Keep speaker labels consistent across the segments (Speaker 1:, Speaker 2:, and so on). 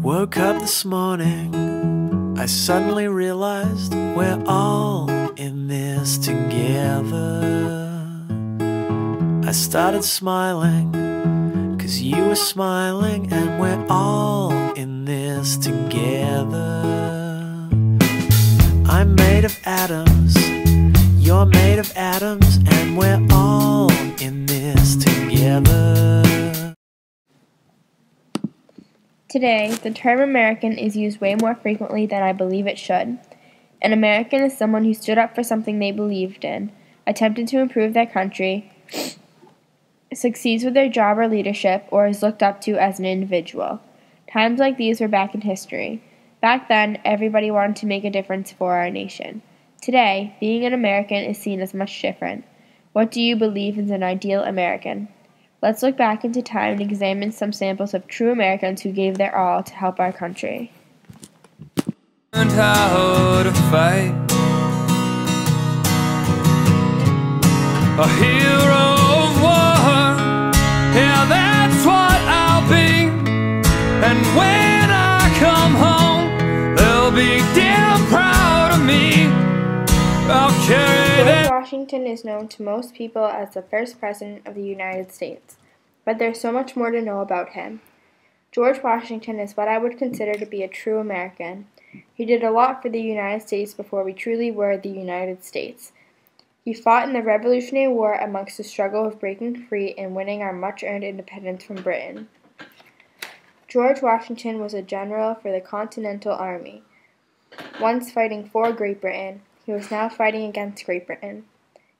Speaker 1: Woke up this morning, I suddenly realized we're all in this together. I started smiling, 'cause you were smiling, and we're all in this together. I'm made of atoms, you're made of atoms, and we're all in this together.
Speaker 2: Today, the term American is used way more frequently than I believe it should. An American is someone who stood up for something they believed in, attempted to improve their country, succeeds with their job or leadership, or is looked up to as an individual. Times like these were back in history. Back then, everybody wanted to make a difference for our nation. Today, being an American is seen as much different. What do you believe is an ideal American? Let's look back into time and examine some samples of true Americans who gave their all to help our country.
Speaker 3: Learned how to fight, a hero of war, yeah, that's what I'll be. And when I come home, they'll be damn proud of me. I'll carry
Speaker 2: George Washington is known to most people as the first president of the United States, but there's so much more to know about him. George Washington is what I would consider to be a true American. He did a lot for the United States before we truly were the United States. He fought in the Revolutionary War amongst the struggle of breaking free and winning our much-earned independence from Britain. George Washington was a general for the Continental Army. Once fighting for Great Britain, he was now fighting against Great Britain.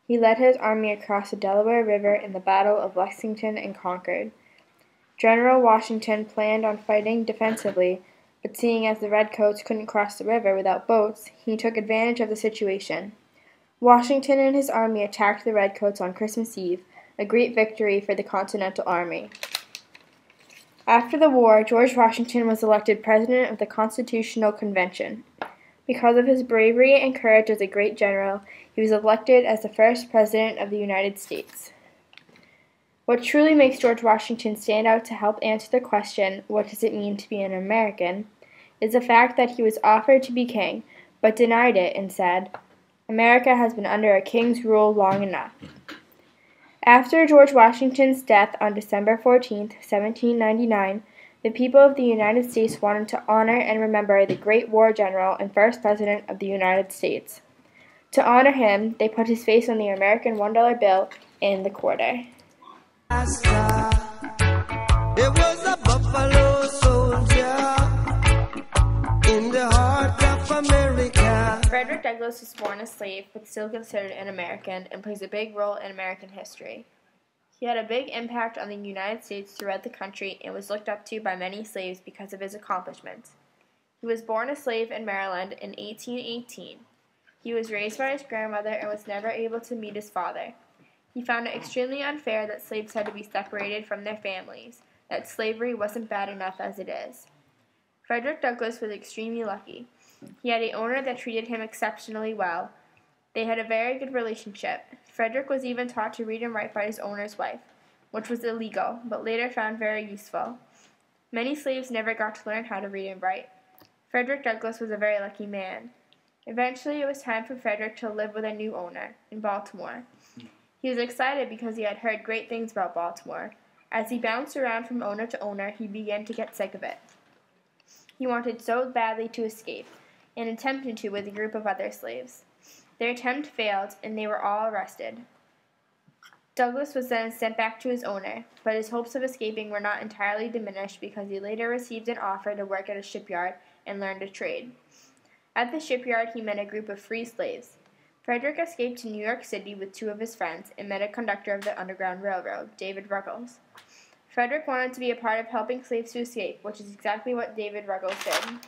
Speaker 2: He led his army across the Delaware River in the Battle of Lexington and Concord. General Washington planned on fighting defensively, but seeing as the Redcoats couldn't cross the river without boats, he took advantage of the situation. Washington and his army attacked the Redcoats on Christmas Eve, a great victory for the Continental Army. After the war, George Washington was elected President of the Constitutional Convention. Because of his bravery and courage as a great general, he was elected as the first President of the United States. What truly makes George Washington stand out to help answer the question, what does it mean to be an American, is the fact that he was offered to be king, but denied it and said, "America has been under a king's rule long enough." After George Washington's death on December 14, 1799, the people of the United States wanted to honor and remember the great war general and first president of the United States. To honor him, they put his face on the American $1 bill and the quarter.
Speaker 4: It was a buffalo soldier in the heart of America.
Speaker 2: Frederick Douglass was born a slave, but still considered an American, and plays a big role in American history. He had a big impact on the United States throughout the country and was looked up to by many slaves because of his accomplishments. He was born a slave in Maryland in 1818. He was raised by his grandmother and was never able to meet his father. He found it extremely unfair that slaves had to be separated from their families, that slavery wasn't bad enough as it is. Frederick Douglass was extremely lucky. He had an owner that treated him exceptionally well. They had a very good relationship. Frederick was even taught to read and write by his owner's wife, which was illegal, but later found very useful. Many slaves never got to learn how to read and write. Frederick Douglass was a very lucky man. Eventually, it was time for Frederick to live with a new owner in Baltimore. He was excited because he had heard great things about Baltimore. As he bounced around from owner to owner, he began to get sick of it. He wanted so badly to escape, and attempted to with a group of other slaves. Their attempt failed, and they were all arrested. Douglass was then sent back to his owner, but his hopes of escaping were not entirely diminished because he later received an offer to work at a shipyard and learned a trade. At the shipyard, he met a group of free slaves. Frederick escaped to New York City with two of his friends and met a conductor of the Underground Railroad, David Ruggles. Frederick wanted to be a part of helping slaves to escape, which is exactly what David Ruggles did.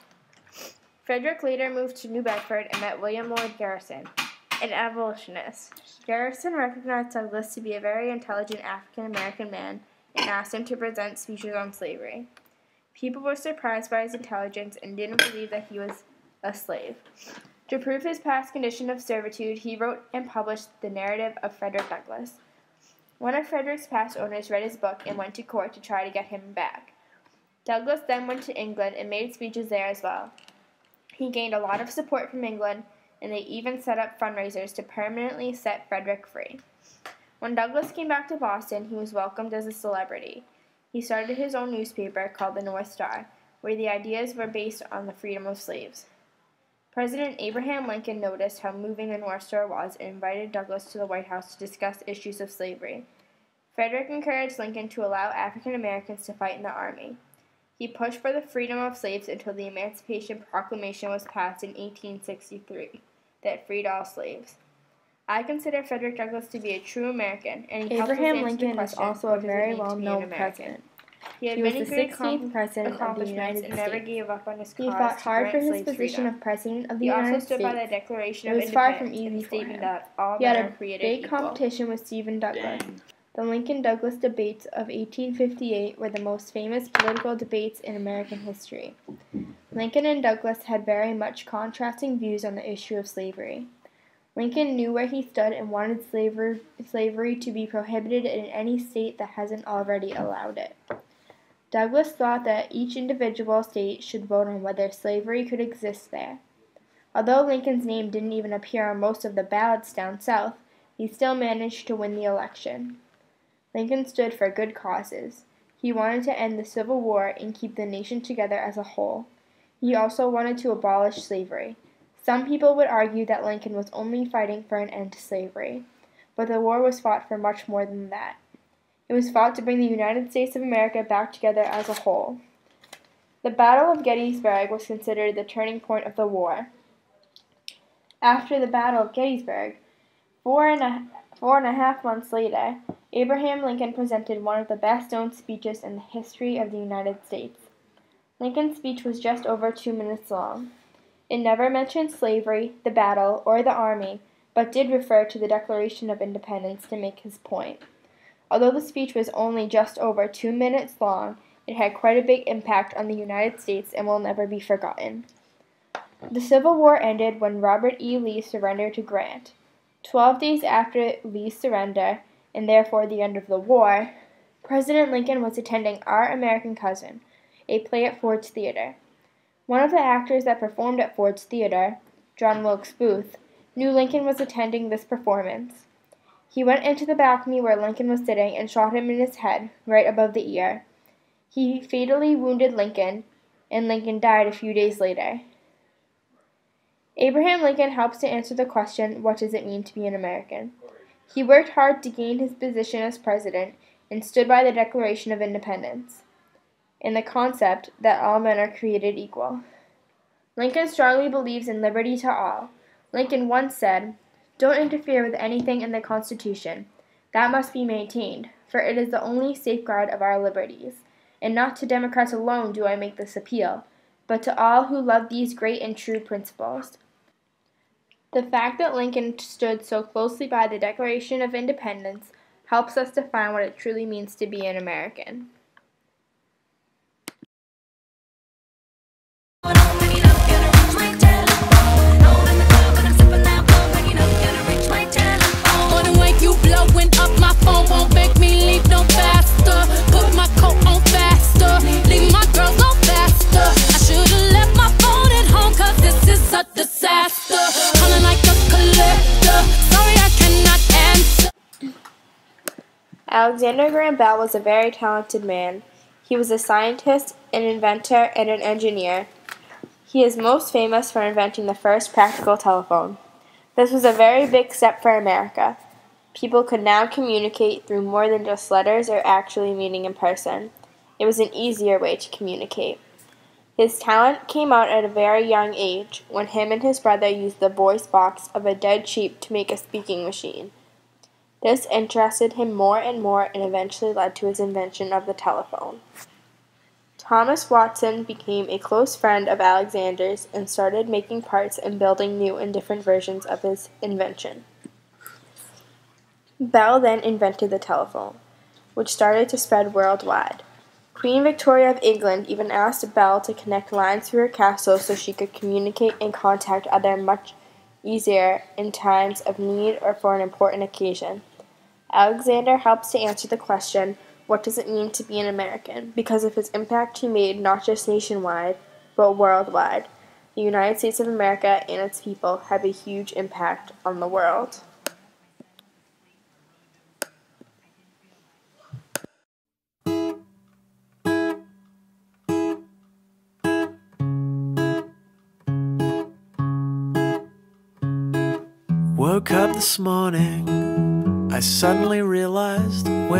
Speaker 2: Frederick later moved to New Bedford and met William Lloyd Garrison, an abolitionist. Garrison recognized Douglass to be a very intelligent African-American man and asked him to present speeches on slavery. People were surprised by his intelligence and didn't believe that he was a slave. To prove his past condition of servitude, he wrote and published the narrative of Frederick Douglass. One of Frederick's past owners read his book and went to court to try to get him back. Douglas then went to England and made speeches there as well. He gained a lot of support from England, and they even set up fundraisers to permanently set Frederick free. When Douglas came back to Boston, he was welcomed as a celebrity. He started his own newspaper called the North Star, where the ideas were based on the freedom of slaves. President Abraham Lincoln noticed how moving the North Star was and invited Douglas to the White House to discuss issues of slavery. Frederick encouraged Lincoln to allow African Americans to fight in the Army. He pushed for the freedom of slaves until the Emancipation Proclamation was passed in 1863 that freed all slaves. I consider Frederick Douglass to be a true American, and he
Speaker 5: Abraham Lincoln was also a very well-known president.
Speaker 2: He
Speaker 5: was the 16th president of the United
Speaker 2: and never gave up on his cause.
Speaker 5: He fought hard for his position of president of the United States.
Speaker 2: He also stood by the Declaration of
Speaker 5: Independence. It was far from
Speaker 2: Independence
Speaker 5: easy
Speaker 2: and
Speaker 5: for
Speaker 2: statement
Speaker 5: him.
Speaker 2: that all
Speaker 5: He
Speaker 2: men
Speaker 5: had
Speaker 2: are
Speaker 5: a
Speaker 2: created
Speaker 5: big
Speaker 2: equal.
Speaker 5: competition with Stephen Douglas. The Lincoln-Douglas debates of 1858 were the most famous political debates in American history. Lincoln and Douglas had very much contrasting views on the issue of slavery. Lincoln knew where he stood and wanted slavery to be prohibited in any state that hasn't already allowed it. Douglas thought that each individual state should vote on whether slavery could exist there. Although Lincoln's name didn't even appear on most of the ballots down south, he still managed to win the election. Lincoln stood for good causes. He wanted to end the Civil War and keep the nation together as a whole. He also wanted to abolish slavery. Some people would argue that Lincoln was only fighting for an end to slavery, but the war was fought for much more than that. It was fought to bring the United States of America back together as a whole. The Battle of Gettysburg was considered the turning point of the war. After the Battle of Gettysburg, four and a half months later, Abraham Lincoln presented one of the best-known speeches in the history of the United States. Lincoln's speech was just over 2 minutes long. It never mentioned slavery, the battle, or the army, but did refer to the Declaration of Independence to make his point. Although the speech was only just over 2 minutes long, it had quite a big impact on the United States and will never be forgotten. The Civil War ended when Robert E. Lee surrendered to Grant. 12 days after Lee's surrender, and therefore the end of the war, President Lincoln was attending Our American Cousin, a play at Ford's Theater. One of the actors that performed at Ford's Theater, John Wilkes Booth, knew Lincoln was attending this performance. He went into the balcony where Lincoln was sitting and shot him in his head, right above the ear. He fatally wounded Lincoln, and Lincoln died a few days later. Abraham Lincoln helps to answer the question, what does it mean to be an American? He worked hard to gain his position as president and stood by the Declaration of Independence and the concept that all men are created equal. Lincoln strongly believes in liberty to all. Lincoln once said, "Don't interfere with anything in the Constitution. That must be maintained, for it is the only safeguard of our liberties. And not to Democrats alone do I make this appeal, but to all who love these great and true principles." The fact that Lincoln stood so closely by the Declaration of Independence helps us define what it truly means to be an American. Alexander Graham Bell was a very talented man. He was a scientist, an inventor, and an engineer. He is most famous for inventing the first practical telephone. This was a very big step for America. People could now communicate through more than just letters or actually meeting in person. It was an easier way to communicate. His talent came out at a very young age, when him and his brother used the voice box of a dead sheep to make a speaking machine. This interested him more and more and eventually led to his invention of the telephone. Thomas Watson became a close friend of Alexander's and started making parts and building new and different versions of his invention. Bell then invented the telephone, which started to spread worldwide. Queen Victoria of England even asked Bell to connect lines through her castle so she could communicate and contact others much easier in times of need or for an important occasion. Alexander helps to answer the question,
Speaker 2: What does it mean to be an American? Because of his impact he made not just nationwide, but worldwide. The United States of America and its people have a huge impact on the world.
Speaker 1: Woke up this morning, I suddenly realized we're